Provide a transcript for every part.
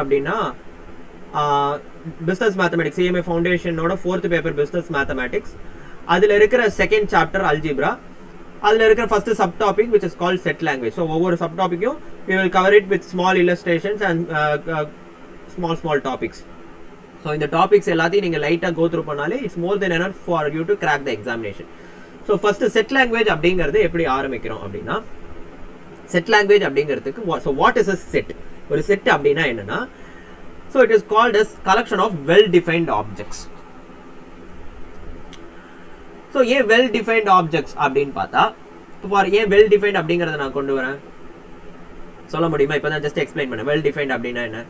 அப்படின்னா business mathematics CMA ஃபவுண்டேஷனோட 4th paper business mathematics. அதில் இருக்கிற செகண்ட் சாப்டர் அல்ஜிப்ரா. அதில் இருக்கிற first sub topic which is called set language. So ஒவ்வொரு சப் டாப்பிக்கும் we will cover it with small illustrations and small topics. So இந்த topics எல்லாத்தையும் நீங்கள் லைட்டாக கோ த்ரூ பண்ணாலே it's more than enough for you to crack the examination. So first set language அப்படிங்கிறது எப்படி ஆரம்பிக்கிறோம் அப்படின்னா, செட் லாங்குவேஜ் அப்படிங்கிறதுக்கு so what is a set? ஒரு செட் அப்படின்னா என்னன்னா, so it is called as collection of well defined objects. so ஏன் well defined objects அப்படினு பார்த்தா, for ஏன் well defined அப்படிங்கறத நான் கொண்டு வரேன் சொல்ல முடியுமா? இப்போ நான் ஜஸ்ட் எக்ஸ்பிளைன் பண்ணேன். well defined அப்படினா என்ன?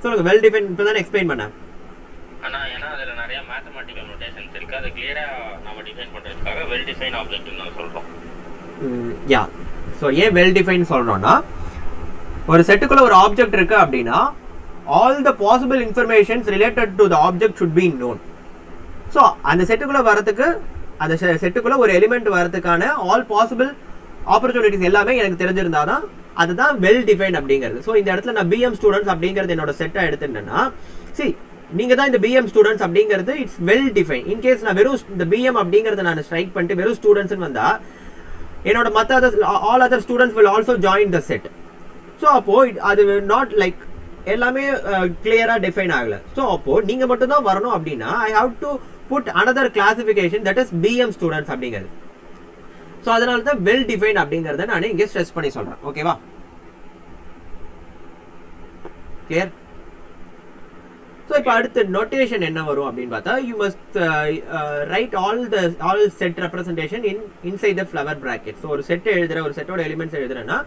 சொல்லுங்க. well defined இப்போ தான் எக்ஸ்பிளைன் பண்ணேன். ஏன்னா அதுல நிறைய மேத்தமேட்டிக்கல் நோட்டேஷன்ஸ் இருக்கு. அதை கிளியரா நாம டிஃபைன் பண்றதுக்காக well defined object ன்னு சொல்றோம். யா. ஸோ ஏன் வெல் டிஃபைன் சொல்கிறோன்னா, ஒரு செட்டுக்குள்ள ஒரு ஆப்ஜெக்ட் இருக்கு அப்படின்னா all the possible informations related to the object should be known. So அந்த செட்டுக்குள்ள வரதுக்கு, அந்த செட்டுக்குள்ள ஒரு எலிமெண்ட் வரதுக்கான ஆல் பாசிபிள் ஆப்பர்ச்சுனிட்டிஸ் எல்லாமே எனக்கு தெரிஞ்சிருந்தாதான் அதுதான் வெல் டிஃபைன் அப்படிங்கிறது. ஸோ இந்த இடத்துல நான் பிஎம் ஸ்டூடெண்ட்ஸ் அப்படிங்கிறது என்னோட செட்டாக எடுத்துட்டேன்னா, நீங்க தான் இந்த பிஎம் ஸ்டூடெண்ட்ஸ் அப்படிங்கிறது இட்ஸ் வெல் டிஃபைன். இன்கேஸ் நான் வெறும் இந்த பிஎம் அப்படிங்கிறத நான் ஸ்ட்ரைக் பண்ணிட்டு வெறும் ஸ்டூடெண்ட்ஸ் வந்தா என்னோட மற்ற all other students will also join the set. So அப்போ அது நாட் லைக் எல்லாமே கிளியரா டிஃபைன் ஆகல. ஸோ அப்போ நீங்க மட்டும் தான் வரணும் அப்படின்னா I have to put another classification that is PM students அப்படிங்கிறது. ஸோ அதனால தான் வெல் டிஃபைன் அப்படிங்கிறத நான் இங்கே ஸ்ட்ரெஸ் பண்ணி சொல்றேன். ஓகேவா? கிளியர்? ஸோ இப்போ அடுத்த நோட்டேஷன் என்ன வரும் அப்படின்னு பார்த்தா, you must write all set representation inside the flower bracket. So ஒரு செட் எழுதுற, ஒரு செட்டோட எலிமெண்ட்ஸ் எழுதுறேன்னா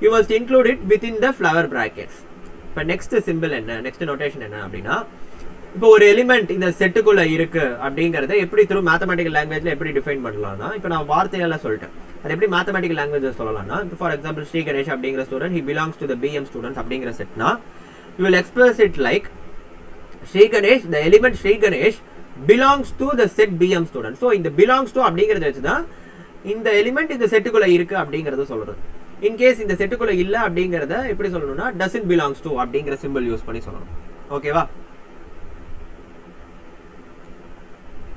you must include it within the flower brackets. இப்போ நெக்ஸ்ட் சிம்பிள் என்ன, நெக்ஸ்ட் நோட்டேஷன் என்ன அப்படின்னா, இப்போ ஒரு எலிமெண்ட் இந்த செட்டுக்குள்ள இருக்கு அப்படிங்கறத எப்படி த்ரூ மேத்தமெட்டிக்கல் லாங்குவேஜ்ல எப்படி டிஃபைன் பண்ணலாம்னா, இப்போ நான் வார்த்தையெல்லாம் சொல்லிட்டேன், அது எப்படி மேத்தமெட்டிக்கல் லாங்குவேஜ் சொல்லலாம்னா, ஃபார் எக்ஸாம்பிள் ஸ்ரீ கணேஷ் அப்படிங்கிற student, he belongs to the BM students அப்படிங்கிற செட்னா, you will express it like Sri Ganesh, the element Sri Ganesh belongs to the set BM student. So இந்த belongs to அப்படிங்கறத வச்சு தான் இந்த element இந்த செட்டுக்குள்ள இருக்கு அப்படிங்கறத சொல்றது. இன் கேஸ் இந்த செட்டுக்குள்ள இல்ல அப்படிங்கறத எப்படி சொல்லணும்னா doesn't belongs to அப்படிங்கற சிம்பல் யூஸ் பண்ணி சொல்லணும். ஓகேவா?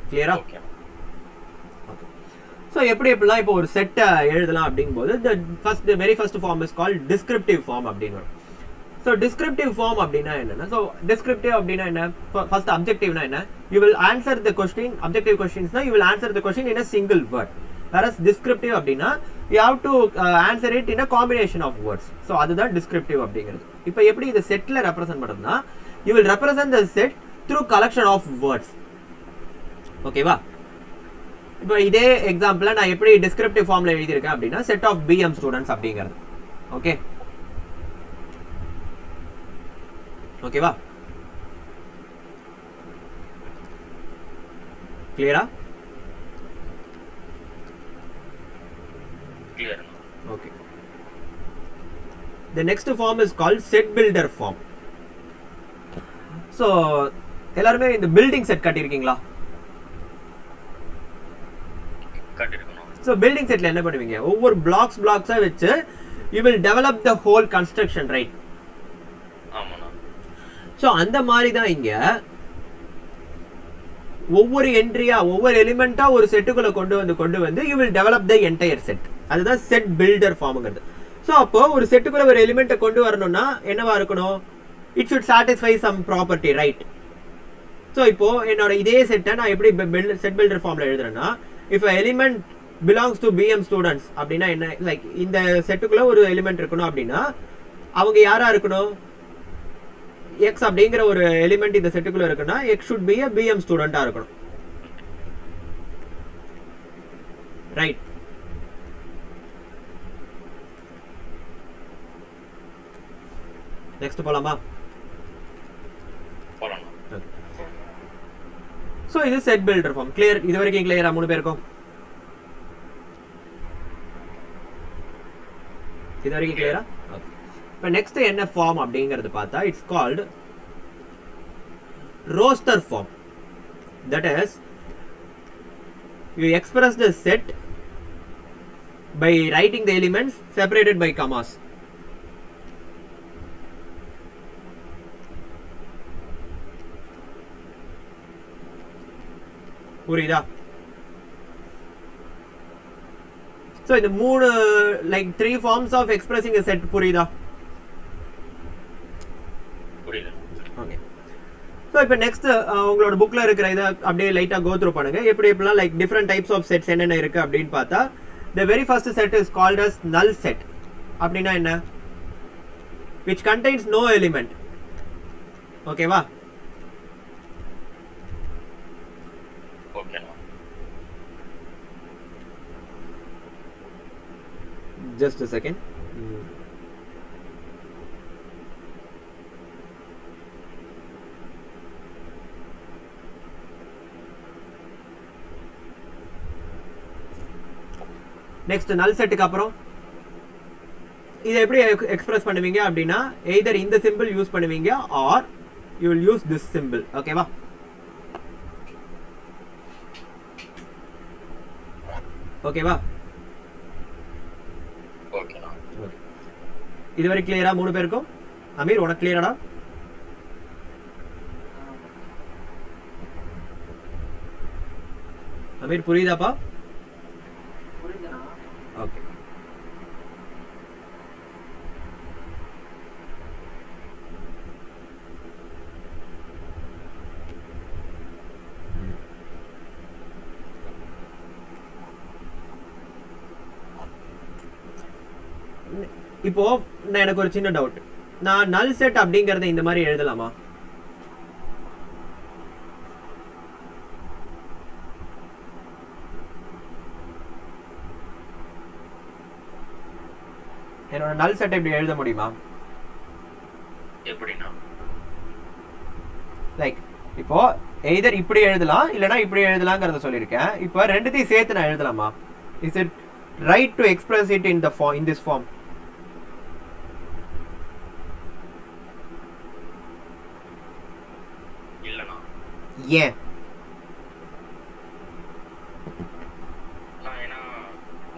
கிளியரா? ஓகே. சோ எப்படி எப்படிலாம் இப்போ ஒரு செட் எழுதலாம் அப்படிங்கும்போது the very first form is called descriptive form அப்படின்னு வரும். So descriptive form அப்படினா என்னன்னா, so descriptive அப்படினா என்ன, first objectiveனா என்ன, you will answer the question, objective questionsனா you will answer the question in a single word, whereas descriptive அப்படினா you have to answer it in a combination of words. so அதுதான் descriptive அப்படிங்கிறது. இப்போ எப்படி இந்த செட்ல represent பண்றதுனா, you will represent the set through collection of words. ஓகேவா? இப்போ இதே எக்ஸாம்பிள்ல நான் எப்படி descriptive formல எழுதி இருக்கேன் அப்படினா set of BM students அப்படிங்கிறது. ஓகே ஓகேவா? கிளியரா? Clear. Okay. The next form is called set builder form. So எல்லாரும் இந்த பில்டிங் செட் கட்டிருக்கீங்களா? கட்டிருக்கோம். So பில்டிங் செட்ல என்ன பண்ணுவீங்க, ஒவ்வொரு பிளாக்ஸா வச்சு you will develop the whole construction, right? So அந்த மாதிரி தான் இங்க ஒவ்வொரு என்ட்ரியா, ஒவ்வொரு எலிமெண்டா ஒரு செட்டுக்குள்ள கொண்டு வந்து you will develop the entire set. அதுதான் செட் பில்டர் ஃபார்ம்ங்கிறது. ஸோ அப்போ ஒரு செட்டுக்குள்ள ஒரு எலிமெண்ட்டை கொண்டு வரணும்னா என்னவா இருக்கணும், it should satisfy some property, right? So இப்போ என்னோட இதே செட்டை நான் எப்படி செட் பில்டர் ஃபார்ம்ல எழுதுறேன்னா, if element belongs to BM students அப்படின்னா என்ன, லைக் இந்த செட்டுக்குள்ள ஒரு எலிமெண்ட் இருக்கணும் அப்படின்னா அவங்க யாரா இருக்கணும், x அப்படிங்கிற ஒரு எலிமெண்ட் இந்த செட்டுக்குள்ள இருக்குன்னா x should be a BM ஸ்டூடெண்டா இருக்கணும், ரைட்? நெக்ஸ்ட் போலாமா? போலாம். சோ இது செட் பில்டர் ஃபார்ம். கிளியர்? இது வரைக்கும் கிளியரா மூணு பேருக்கும்? இது வரைக்கும் கிளியரா? இப்போ நெக்ஸ்ட் என்ன ஃபார்ம் அப்படிங்கிறது பார்த்தா, it's called roster form. That is you express the set by writing the elements separated by commas. புரியுதா? So இந்த மூணு like 3 forms of expressing a set புரியுதா? புரியுது. Okay. So இப்போ next உங்களோட புக்ல இருக்கிற இத அப்படியே லைட்டா go through பண்ணுங்க. எப்படி எப்படிலாம் like different types of sets என்னென்ன இருக்கு அப்படினு பார்த்தா the very first set is called as null set. அப்படினா என்ன? Which contains no element. ஓகேவா? Okay. Just a second. Next null set க்கு அப்புறம் இதை எப்படி எக்ஸ்பிரஸ் பண்ணுவீங்க அப்படின்னா either இந்த சிம்பிள் யூஸ் பண்ணுவீங்க or you will use this symbol. ஓகேவா? ஓகேவா? ஓகேண்ணா. இதுவரை கிளியரா மூணு பேருக்கும்? அமீர் உனக்கு கிளியராடா? அமீர் புரியுதாப்பா? புரியுதுண்ணா. ஓகே. இப்போ எனக்கு ஒரு சின்ன டவுட். நான் நல் செட் அப்படிங்கறத இந்த மாதிரி எழுதலாமா? என்னோட நல் செட் இப்படி எழுத முடியுமா? எப்படின்னா லைக் இப்போ either இப்படி எழுதலாம் இல்லனா இப்படி எழுதலாம்ங்கறத சொல்லிருக்கேன். இப்போ ரெண்டுத்தையும் சேர்த்து நான் எழுதலாமா? Is it right to express it in the form, in this form? இல்லனா. ஏன்? நான் ஏனா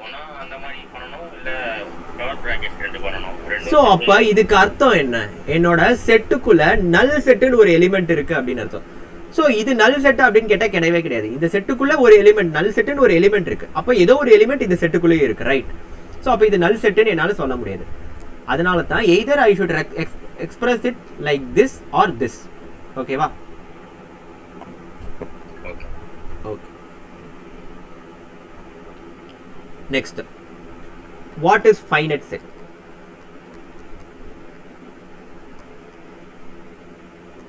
ஒண்ணா அந்த மாதிரி பண்ணனும் இல்ல டாட் பிராக்கெட் ரெண்டு பண்ணனும். சோ அப்ப இதுக்கு அர்த்தம் என்ன? என்னோட செட்டுக்குள்ள நல் செட்னு ஒரு எலிமெண்ட் இருக்கு அப்படினு அர்த்தம். சோ இது நல் செட் அப்படினு கேட்டா கிடையவே கிடையாது. இந்த செட்டுக்குள்ள ஒரு எலிமெண்ட் நல் செட்னு ஒரு எலிமெண்ட் இருக்கு. அப்ப ஏதோ ஒரு எலிமெண்ட் இந்த செட்டுக்குள்ளே இருக்கு, ரைட்? சோ அப்ப இது நல் செட்னு என்னால சொல்ல முடியாது. அதனால தான் either I should express it like this or this. ஓகேவா? Okay. Okay. Next, what is finite set?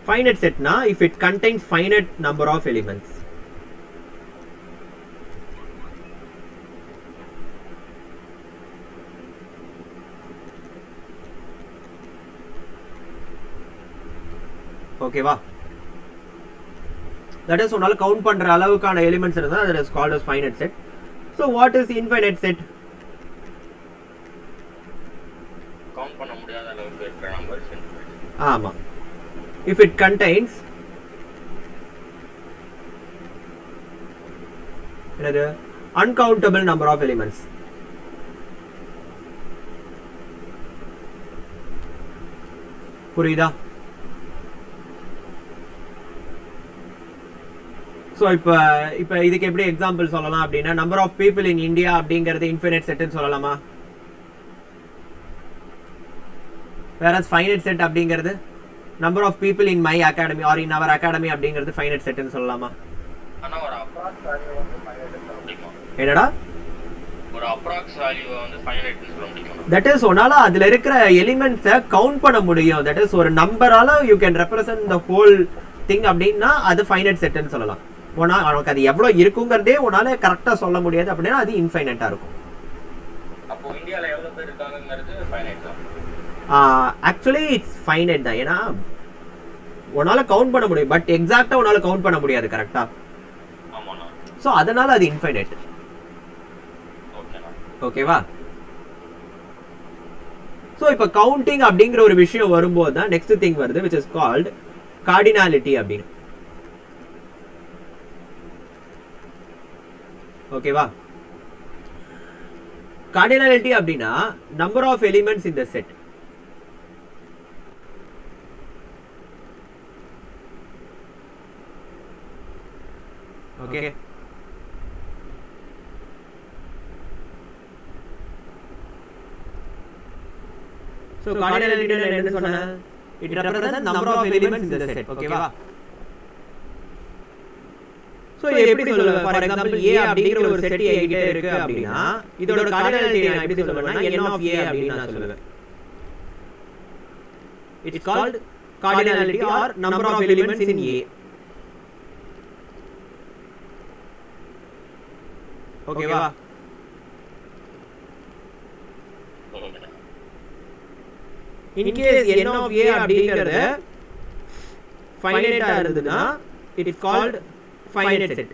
Finite set na if it contains finite number of elements. Okay va? That is உன்னால கவுண்ட் பண்ற அளவுக்கான elements இருந்தா that is called as finite set. So what is infinite set? Count பண்ண முடியாத அளவுக்கு இருக்கிற numbers. ஆமா. If it contains another uncountable number of elements. புரியுதா? சோ இப்ப இதுக்கு எப்படி எக்ஸாம்பிள் சொல்லலாம் அப்படின்னா number of people in India அப்படிங்கறது இன்ஃபினிட் செட்னு சொல்லலாமா? whereas finite set அப்படிங்கிறது number of people in my academy or in our academy அப்படிங்கிறது finite set னு சொல்லலாமா? ஆனா ஒரு அப்ராக்ஸ் வேல்யூ வந்து finite னு சொல்ல முடியுமா? என்னடா? ஒரு அப்ராக்ஸ் வேல்யூ வந்து finite னு சொல்ல முடியுமா? that is ஒன்னால அதுல இருக்கிற எலிமெண்ட்ஸை கவுண்ட் பண்ண முடியும். that is ஒரு நம்பரால you can represent the whole thing அப்படினா அது finite set னு சொல்லலாம். உனக்கு அது எவ்வளவு இருக்குங்கிறதே உன்னால கரெக்டா சொல்ல முடியாது அப்படினா அது இன்ஃபைனைட்டா இருக்கும். அப்போ இந்தியால எவ்வளவு பேர் இருக்காங்கங்கிறது finite தான். ஆக்சுவலி இட்ஸ் ஃபைனைட் தான். ஏன்னா உன்னால கவுண்ட் பண்ண முடியும், பட் எக்ஸாக்ட்டா உன்னால கவுண்ட் பண்ண முடியாது, கரெக்ட்டா? ஆமாண்ணா. சோ அதனால அது இன்ஃபைனைட். ஓகேவா? சோ இப்போ கவுண்டிங் அப்படிங்கிற ஒரு விஷயம் வரும்போது தான் நெக்ஸ்ட் திங் வருது which is called cardinality அப்படின்னு. ஓகேவா? cardinality அப்படினா number of elements in the set. Okay. So cardinality என்ன சொன்ன? It represents number of elements in the set. Okay வா? So எப்படி சொல்லுவ? For example A அப்படிங்கற ஒரு செட் A கிட்ட இருக்கு அப்படினா இதோட cardinality நான் எப்படி சொல்லுவேன்னா n of A அப்படினு நான் சொல்லுவேன். It's called cardinality or number of elements in A. Okay வா? In case n of A அப்படிங்கிறது finite இருந்ததுனா it is called finite set.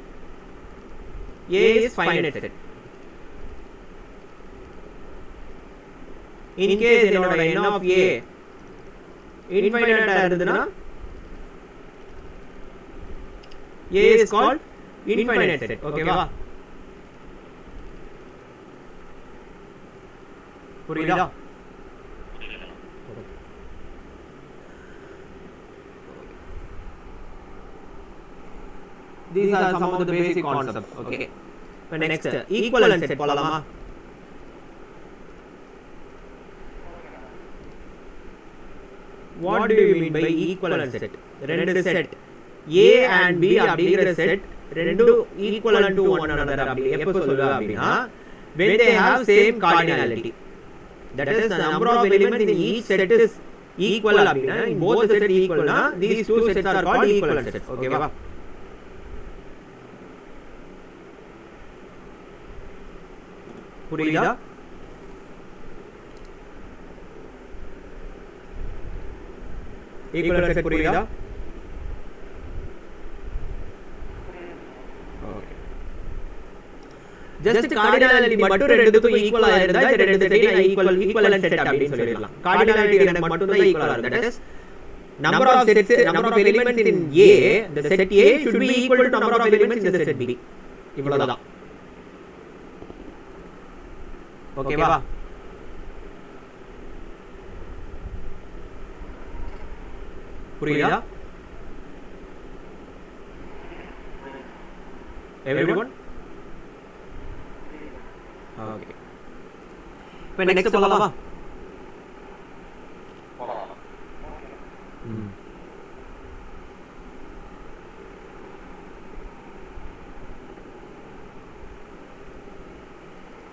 A is finite set. In case என்னோட n of A infinite இருந்ததுனா A is called infinite set. Okay வா? புரியுதா? These are some of the basic concepts. Okay. But next, equivalent set போலாமா? What do you mean by equivalent set? ரெண்டு set A and B அப்படிங்கற set ரெண்டு equivalent to one another அப்படி எப்ப சொல்லுவ அப்படினா when they have same cardinality. That is the number of elements in each set is equal அப்படினா in both the set equal na these two sets are called equivalent sets. Okay வா? புரியுதா? equivalent set புரியுதா? Okay. just cardinality மட்டும் ரெண்டுத்துக்கும் ஈக்குவலா இருந்தா இந்த ரெண்டு செட்டையும் equivalent set அப்படி சொல்லிடலாம். cardinality எனக்கு மட்டும் தான் ஈக்குவலா இருக்கு. that is number of elements in A, the set A should be equal to number of elements in the set B. இவ்வளவுதான். ஓகேவா? புரியுதா? everyone? Okay. இப்போ next போலாமா?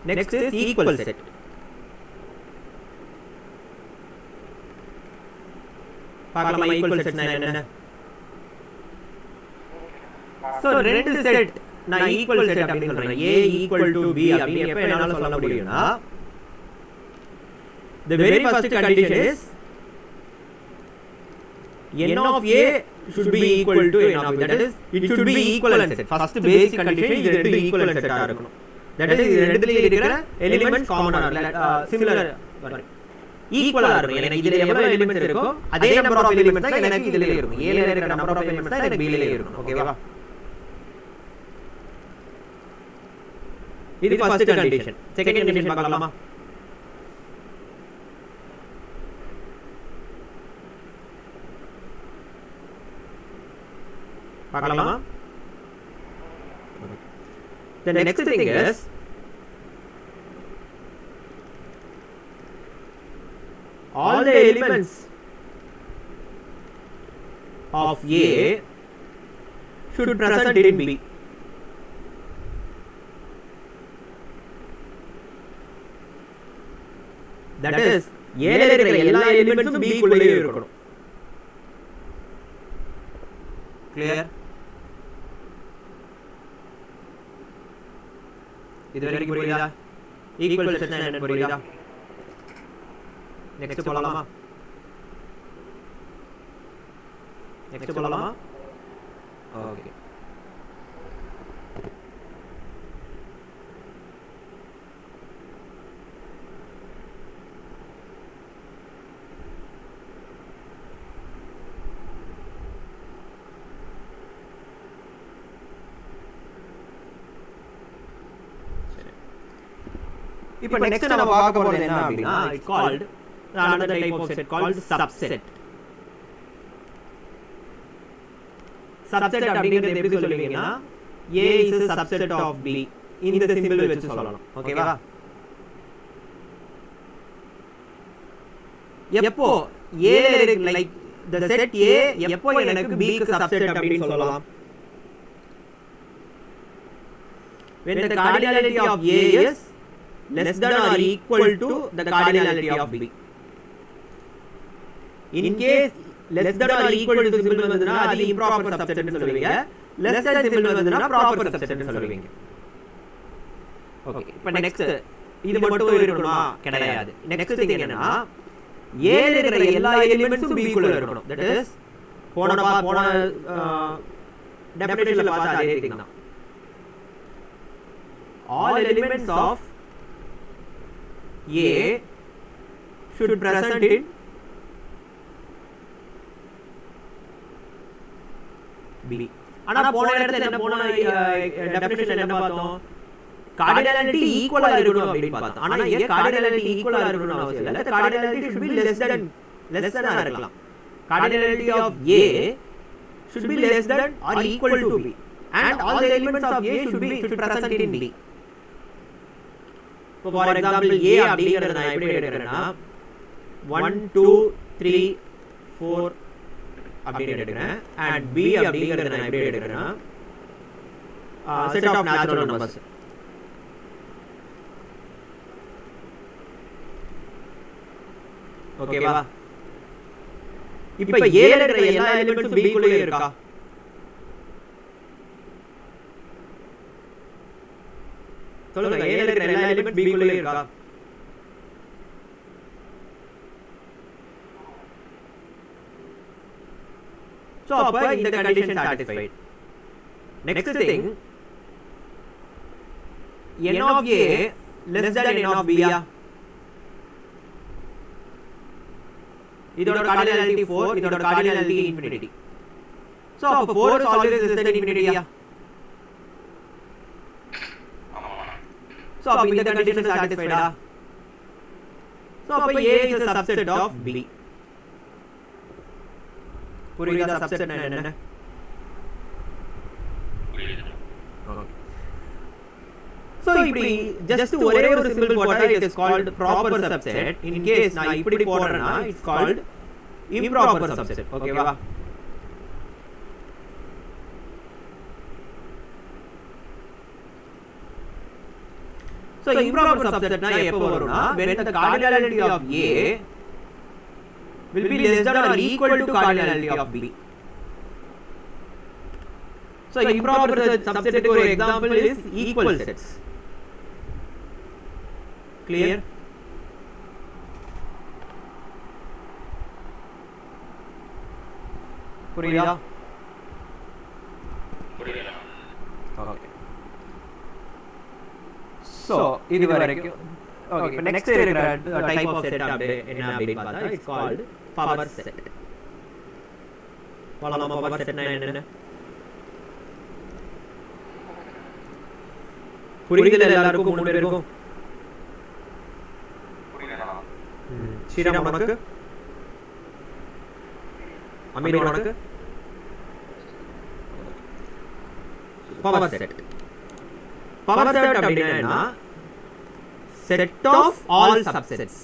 Next is equal set. பார்க்கலாமா equal set என்ன? So ரெண்டு set நான் equal set அப்படி சொல்றேன். A equal to B அப்படி எப்ப என்னால சொல்ல முடியும்னா the very first condition is n of A should be equal to n of B. That is it should be equivalent set. First basic condition இது ரெண்டு equivalent set ஆ இருக்கணும். That is இது ரெண்டுலயே இருக்கிற elements common ஆ similar ஈக்குவலா இருக்கும். எனக்கு இதுல எவ்வளவு எலிமெண்ட்ஸ் இருக்கோ அதே நம்பர் ஆஃப் எலிமெண்ட்ஸ் தான் எனக்கு இதுல இருக்கும். A ல இருக்கிற நம்பர் ஆஃப் எலிமெண்ட்ஸ் தான் எனக்கு B ல இருக்கும். ஓகேவா? இது ஃபர்ஸ்ட் கண்டிஷன். செகண்ட் கண்டிஷன் பார்க்கலாமா? பார்க்கலாமா? The next thing is all the elements of A should present in B. That is A ல இருக்கிற எல்லா எலிமெண்ட்ஸும் B குள்ளேயே இருக்கணும். Clear? இது வரைக்கும் புரியுதா? ஈக்குவல் செட் என்ன புரியுதா? நெக்ஸ்ட் போலாமா? நெக்ஸ்ட் போலாமா? ஓகே. இப்போ நெக்ஸ்ட் நம்ம பார்க்க போறது என்ன அப்படின்னா it's called another type of set called subset. subset அப்படிங்கிறது எப்படி சொல்லுவீங்கன்னா A is a subset of B இந்த சிம்பிள் வச்சு சொல்லலாம். ஓகேவா? எப்போ A like the set A எப்போ எனக்கு B க்கு subset அப்படி சொல்லலாம்? when the cardinality of A is less than or equal to the cardinality of B. in case less than or equal to symbol vanduna adu improper subset nu solvீங்க, less than symbol vanduna proper subset nu solvீங்க. Okay, இப்போ next இது மட்டும் இருக்கணுமா? கிடையாது. Next thing என்னன்னா A ல இருக்கிற எல்லா எலிமெண்ட்ஸும் B குள்ள இருக்கணும். தட் இஸ் போன டெஃபினிஷன்ல பார்த்த அதே திங் தான். all elements of A should present in B. ஆனா போன இடத்துல என்ன போன டெஃபினிஷன் என்ன பார்த்தோம்? கார்டினாலிட்டி ஈக்குவலா இருக்கணும் அப்படி பார்த்தோம். ஆனா ஏன் கார்டினாலிட்டி ஈக்குவலா இருக்கணும்னு அவசியம் இல்ல. Cardinality should be less than இருக்கலாம். Cardinality of A should be less than or equal to B and all the elements of A should present in B. So for example A அப்படிங்கறத நான் எப்படி எடுக்கறேன்னா 1 2 3 4 அப்படி எடுக்கறேன் and B அப்படிங்கறத நான் எப்படி எடுக்கறேன்னா set of natural numbers. ஓகேவா? இப்போ A ல இருக்கிற எல்லா எலிமெண்ட்ஸும் B குள்ளே இருக்கா? சொல்லுங்க, A ல இருக்கிற எல்லா எலிமெண்ட் B குள்ளே இருக்கா? So அப்ப இந்த condition satisfied. Next thing, n of A less than n of B. இதோட cardinality 4, இதோட cardinality infinity. So அப்ப 4 is always less than infinity. So அப்ப இந்த condition satisfied. So அப்ப A is a subset of B. புரியுதா subset என்ன? So இப்படி just ஒரே ஒரு symbol போட்டா it is called proper subset. In case நான் இப்படி போடுறேன்னா it's called improper subset. ஓகேவா? So improper subset na எப்போ வரும்னா when the cardinality of A will be less than or equal to cardinality of B. So improper subset for example is equal sets. Clear? புரியுதா? Okay. So இது வரைக்கும் okay. இப்போ next இருக்கிற type of set என்ன அப்படி பார்த்தா it's called power set. நம்ம power set னா என்ன? புரியுதா எல்லாருக்கும்? 3 பேருக்கும் புரியுதா? ஸ்ரீராம் உனக்கு? அமீர் உனக்கு? power set. Power set அப்படின்னா set of all subsets.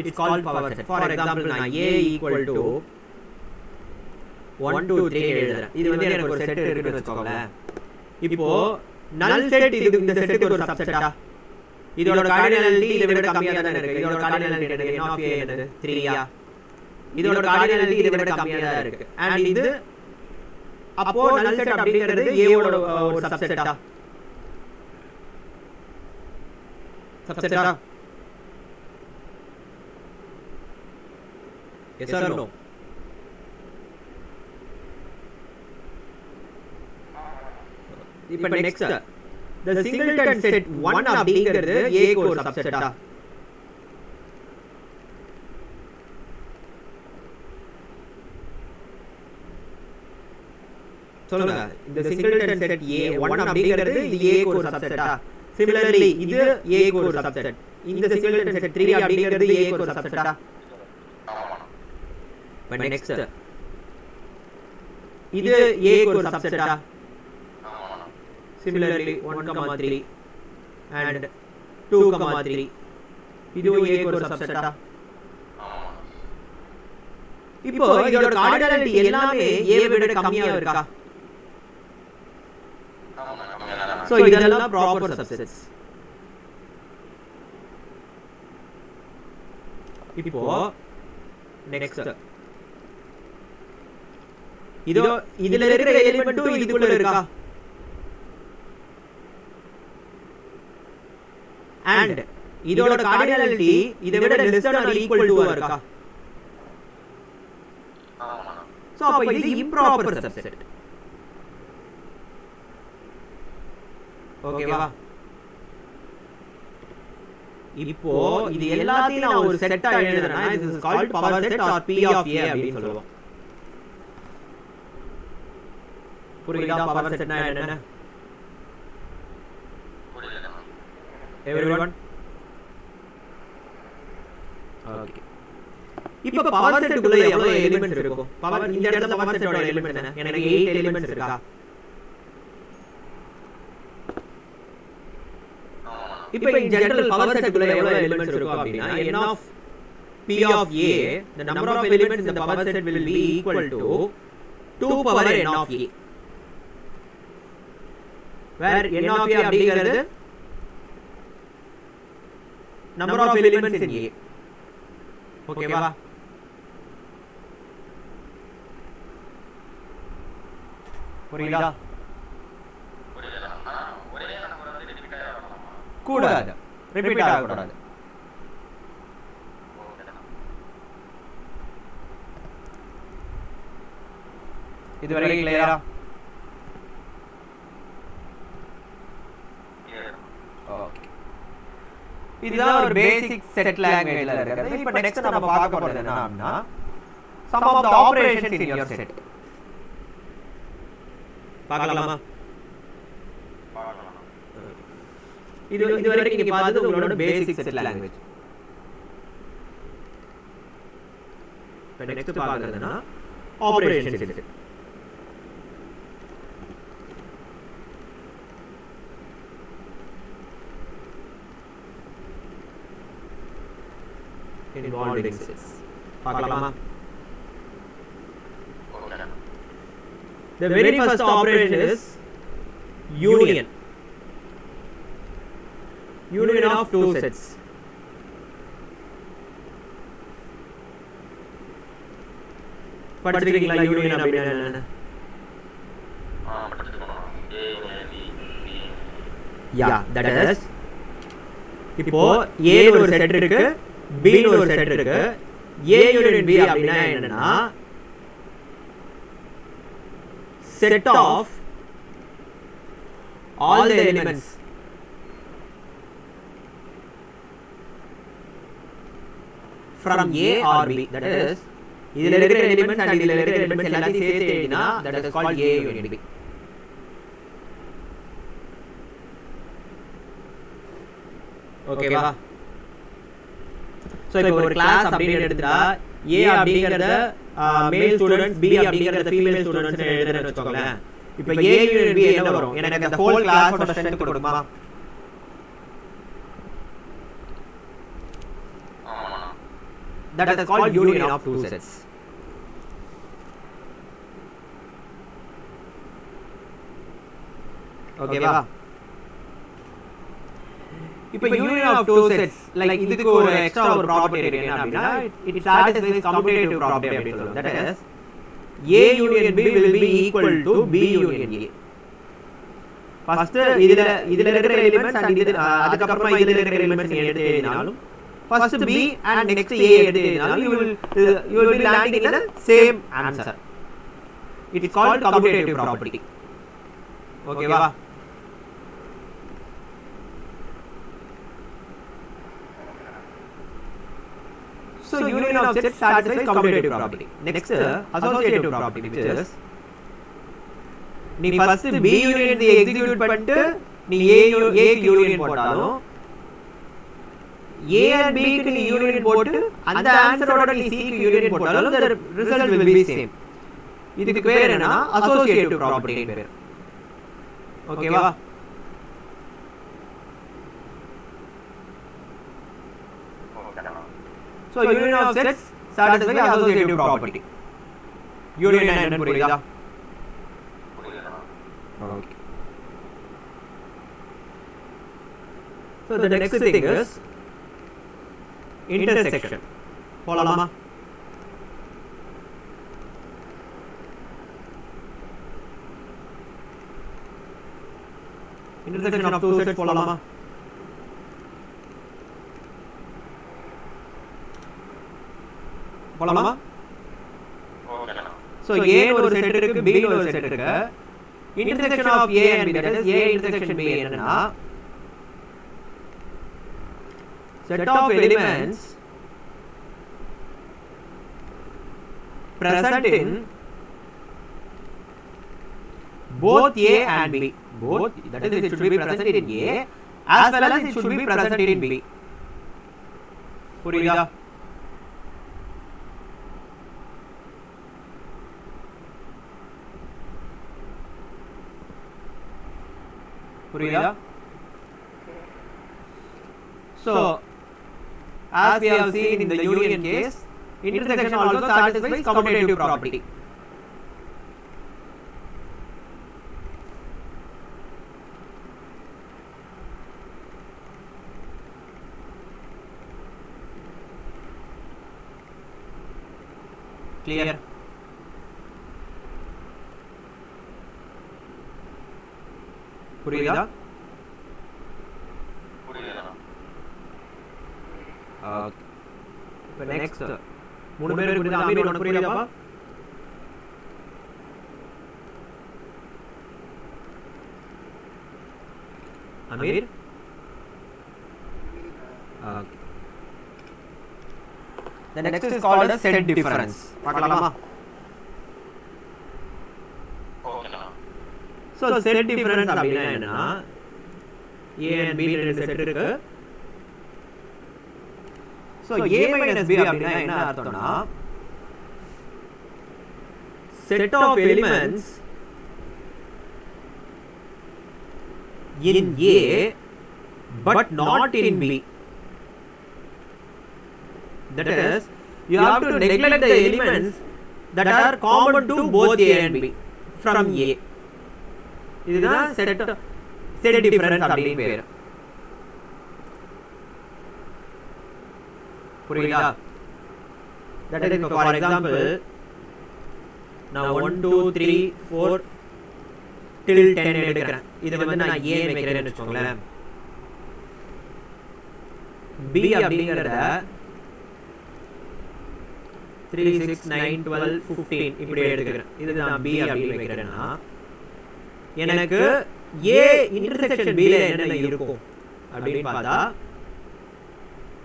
It is called power set. For example, நான் A equal to 1 2 3 எழுதுறேன். இது வந்து எனக்கு ஒரு செட் இருக்குன்னு வெச்சுக்கோங்களேன். இப்போ null set இது இந்த செட்டுக்கு ஒரு சப்செட்டா? இதோட கார்டினாலிட்டி இதை விட கம்மியா தான் இருக்கு. இதோட கார்டினாலிட்டி என்ன? n of A என்னது? 3 ஆ? இதோட கார்டினாலிட்டி இதை விட கம்மியா தான் இருக்கு. and இது அப்போ null set அப்படிங்கிறது A ஓட ஒரு சப்செட்டா? சப்செட்டா? yes or no? இப்போ next the singleton set 1 அப்படிங்கிறது A க்கு ஒரு சப்செட்டா? சொல்லுங்க இந்த சிங்கிள்டன் செட் A1 அப்படிங்கிறது இது A க்கு ஒரு சப்செட்டா similarly இது A க்கு ஒரு சப்செட் இந்த சிங்கிள்டன் செட் 3 அப்படிங்கிறது A க்கு ஒரு சப்செட்டா but next இது A க்கு ஒரு சப்செட்டா similarly 1,3 and 2,3 இது A க்கு ஒரு சப்செட்டா இப்போ இதோட கார்டினாலிட்டி எல்லாமே A விட கம்மியா இருக்கா சோ இதெல்லாம் ப்ராப்பர் சப்செட்ஸ் இப்போ நெக்ஸ்ட் இதுல இருக்கிற எலிமெண்ட்டும் இதுக்குள்ள இருக்கா and இதோட கார்டினாலிட்டி இதை விட less than or equal to இருக்கா சோ அப்ப இது இம்ப்ராப்பர் சப்செட் ஓகேவா இப்போ இது எல்லாத்தையும் நான் ஒரு செட்டா எழுதுறேன்னா this is called power set or P of A அப்படி சொல்லுவோம் புரியுதா பவர் செட்னா என்ன everyone ஓகே இப்போ பவர் செட்டுக்குள்ள எவ்வளவு எலிமெண்ட்ஸ் இருக்கும் பவர் இந்த இடத்துல பவர் செட்டோட எலிமெண்ட்ஸ் என்ன எனக்கு 8 எலிமெண்ட்ஸ் இருக்கா இப்போ in general பவர் செட்டுக்குள்ள எவ்வளவு எலிமெண்ட்ஸ் இருக்கும் அப்படினா n of p of a the number of elements in the power set will be equal to 2 power n of a where n of a அப்படிங்கிறது number of elements in a ஓகேவா புரியுதா கூடாது repeat ஆக கூடாது இதுவரை கிளியரா okay இதுதான் ஒரு பேசிக் செட் லாங்குவேஜ்ல இருக்குது இப்போ நெக்ஸ்ட் நம்ம பார்க்க போறது என்னன்னா some of the operations in your set பார்க்கலாமா இது வரைக்கும் நீங்க பார்த்தது உங்களோட பேசிக் செட் லாங்குவேஜ் இப்போ நெக்ஸ்ட் பார்க்கறதுனா ஆபரேஷன்ஸ் செட் involving sets பார்க்கலாமா the very first operation is union of two sets படிச்சிருக்கீங்களா யூனியன் அப்படினா என்ன yeah that is இப்போ A ஒரு செட் இருக்கு B ஒரு செட் இருக்கு A யூனியன் B அப்படினா என்னன்னா set of all the elements from A or B that is இதுல இருக்கிற elements and இதுல இருக்கிற elements எல்லாத்தையும் சேர்த்து எழுதினா that is called A union B ஓகேவா சோ இப்போ ஒரு கிளாஸ் அப்படினு எடுத்துட்டா A அப்படிங்கறத மேல் ஸ்டூடண்ட்ஸ் B அப்படிங்கறத ஃபீமேல் ஸ்டூடண்ட்ஸ் எழுதுறேன்னு வெச்சுக்கோங்க இப்போ A யூனியன் B என்ன வரும் எனக்கு அந்த ஹோல் கிளாஸோட ஸ்ட்ரெngth கொடுக்குமா that is called union of two sets ஓகேவா இப்போ union of two sets like இதுக்கு ஒரு எக்ஸ்ட்ரா ஒரு ப்ராப்பர்ட்டி இருக்கு என்ன அப்படினா it satisfies commutative property அப்படி சொல்லுவோம் that is A union B will be equal to B union A first இதுல இருக்கிற எலிமெண்ட்ஸ் and இது அதுக்கு அப்புறமா இதுல இருக்கிற எலிமெண்ட்ஸ் எடுத்து எழுதினாலும் first B and next A எடுத்து எழுதினாலும் you will be landing in the same answer it is called commutative property ஓகேவா so union of sets satisfies commutative property next associative property which is நீ first B union C execute பண்ணிட்டு நீ A க்கு union போட்டாலும் A and B க்கு நீ union போட்டு அந்த ஆன்சரோட நீ C க்கு யூனியன் போட்டாலும் the result will be same. இதுக்கு பேர் என்ன அசோசியேட்டிவ் ப்ராப்பர்ட்டி பேர். ஓகேவா? So union of sets satisfy associative property. Union என்ன புரியுதா? Okay. So the next thing is intersection. போலாமா? Intersection of two sets போலாமா? போலாமா? So A ஒரு செட் இருக்கு, B ஒரு செட் இருக்கு. Intersection of A and B, that is A intersection B என்னன்னா set of elements present in both A and B. Both, that is it should be present in A as well as it should be present in B. புரியுதா? புரியுதா? So as we have seen in the union case, intersection also satisfies commutative property. Clear? புரியுதா? Okay. இப்போ next மூணு பேர் புரியுதா? அமீர் உனக்கு புரியுதாப்பா? Ameer? Okay. The next is called as set difference. பார்க்கலாமா? So set difference அப்படினா என்னன்னா A and B ரெண்டு செட் இருக்கு. So A minus B அப்படினா என்ன அர்த்தம்னா set of elements in A but not in B. That is, you have to neglect the elements that are common to both A and B from A. இதுதான் set difference அப்படினு பேர். புரியுதா? That is, for example, நான் 1 2 3 4 till 10 எடுக்கிறேன். இது வந்து நான் A வைக்கிறேன்னு வெச்சுக்கோங்களேன். B அப்படிங்கறத 3 6 9 12 15 இப்படி எடுக்கிறேன். இது நான் B அப்படி வைக்கிறேன்னா எனக்கு A இன்டர்செக்ஷன் B ல என்ன இருக்கும் அப்படினு பார்த்தா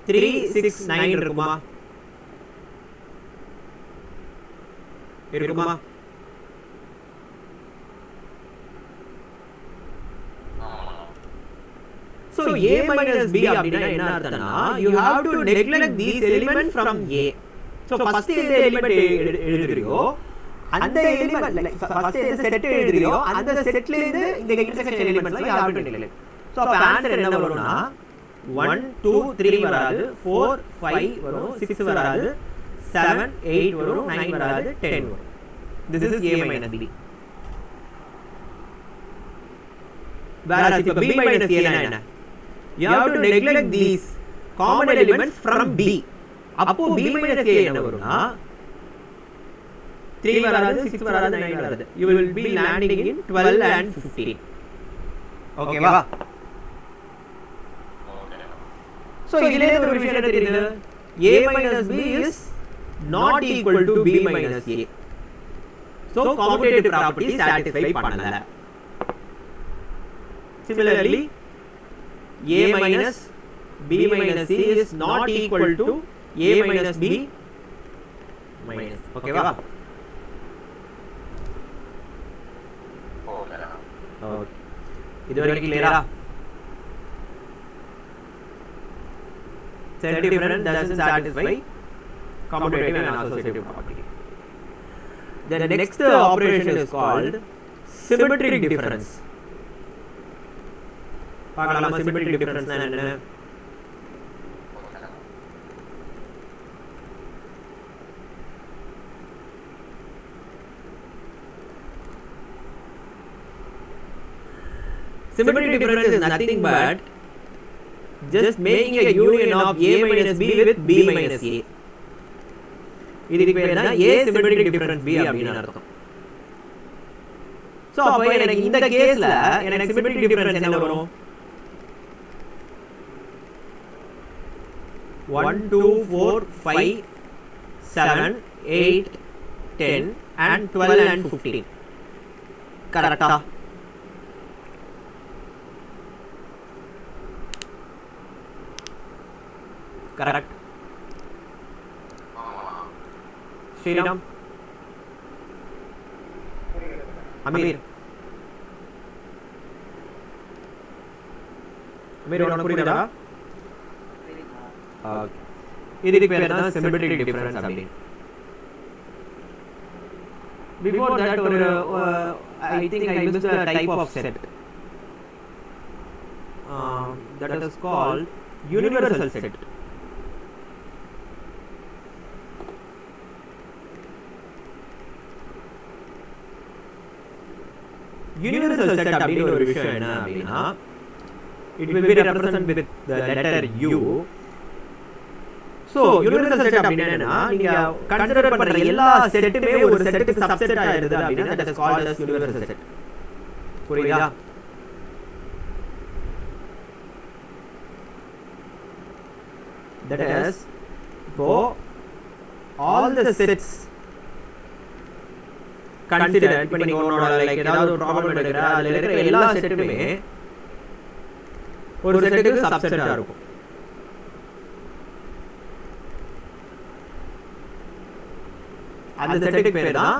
3 6 9 இருக்குமா? இருக்குமா? So A minus B அப்படினா என்ன அர்த்தம்னா you have to neglect these elements from A. So first இந்த எலிமெண்ட் எழுதுறியோ அந்த எலிமெண்ட் ஃபர்ஸ்ட் இந்த செட் எழுதுறியோ அந்த செட்ல இருந்து இந்த இன்டர்செக்ஷன் எலிமெண்ட்ஸ்லாம் you have to neglect. So அப்ப ஆன்சர் என்ன வரும்னா 1 2 3 வராது, 4 5 வரும், 6 வராது, 7 8 வரும், 9 வராது, 10 வரும். This is A minus B. Whereas if B minus A என்ன? You have to neglect these common elements from B. அப்போ B minus A என்ன வரும்னா 3 வராது, 6 வராது, 9 வராது. You will be landing in 12 and 15. ஓகேவா? So இதிலே ஒரு விஷயம் என்ன தெரியுது? A minus B is not equal to B minus A. So commutative property satisfy பண்ணல. Similarly, A minus B minus C is not equal to A minus B minus. Okay, va? Okay, இது வரைக்கும் கிளியரா? Set difference doesn't satisfy commutative and associative property. The next operation is called symmetric difference. பார்க்கலாமா symmetric difference என்ன? Symmetric difference is nothing but just making a union of A minus B with B minus A. இதுக்கு பேர் தான் A symmetric difference B அப்படின்னு அர்த்தம். So அப்ப எனக்கு இந்த கேஸ்ல எனக்கு symmetric difference என்ன வரும்? 1 2 4 5 7 8 10 and 12 and 15. கரெக்ட்டா? Correct. Sriram. Amir. Amir, உனக்கு புரியுதா? ஓகே, இதுக்கு பேர் தான் symmetric difference அப்படி. Before that, I think I missed a type of set. That is called universal set. Universal set அப்படின ஒரு விஷயம் என்ன அப்படினா, it will be represented with the letter U. So universal set அப்படினா என்னன்னா, நீங்க கன்சிடர் பண்ற எல்லா செட்டுமே ஒரு செட்டுக்கு சப்செட் ஆயிருது அப்படினா that is called as universal set. புரியுதா? That is, இப்போ all the sets consider, இப்போ நீங்க உங்களோட லைக் ஏதாவது ஒரு ப்ராப்ளம் எடுக்கற, அதுல இருக்கிற எல்லா செட்டுமே ஒரு செட்டுக்கு சப்செட்டா இருக்கும். அந்த செட்டுக்கு பேர் தான்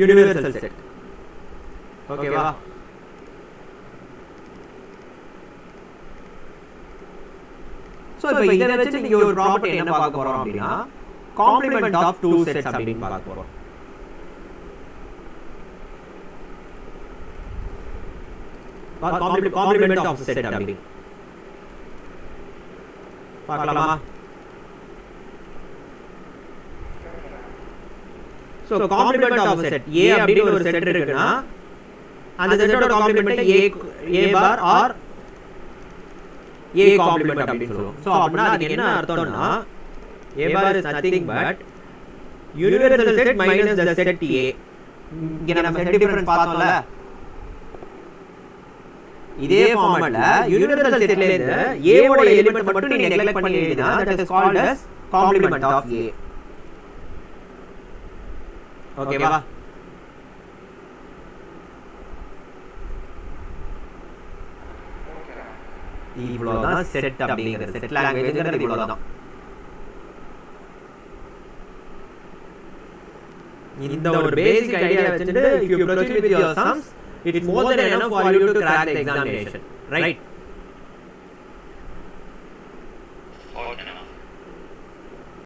யுனிவர்சல் செட். ஓகேவா? சோ இப்போ இத வச்சு நீங்க ஒரு ப்ராப்பர்ட்டி என்ன பார்க்க போறோம் அப்படினா, காம்ப்ளிமென்ட் ஆஃப் டூ செட்ஸ் அப்படினு பார்க்க போறோம். காம்ப்ளிமென்ட் ஆஃப் செட் அப்படி பார்க்கலாமா? So complement of set A அப்படின ஒரு செட் இருக்குனா, அந்த செட்டோட complement A bar or A complement அப்படி சொல்லுவோம். சோ அப்படினா அது என்ன அர்த்தம்னா, A bar is nothing but universal set minus the set A. இங்க நம்ம செட் டிஃபரன்ஸ் பார்த்தோம்ல, இதே ஃபார்மட்ல யுனிவர்சல் செட்ல இருந்து A ஓட எலிமெண்ட் மட்டும் நீங்க நெக்லெக்ட் பண்ணி எழுதினா that is called as complement of A. ஓகேவா? இவ்வளவுதான் செட் அப்படிங்கிறது. செட் லாங்குவேஜ்ங்கிறது இவ்வளவுதான். இந்த ஒரு பேசிக் ஐடியா வச்சிட்டு if you proceed with your sums, it is more than enough for you to crack the examination, right?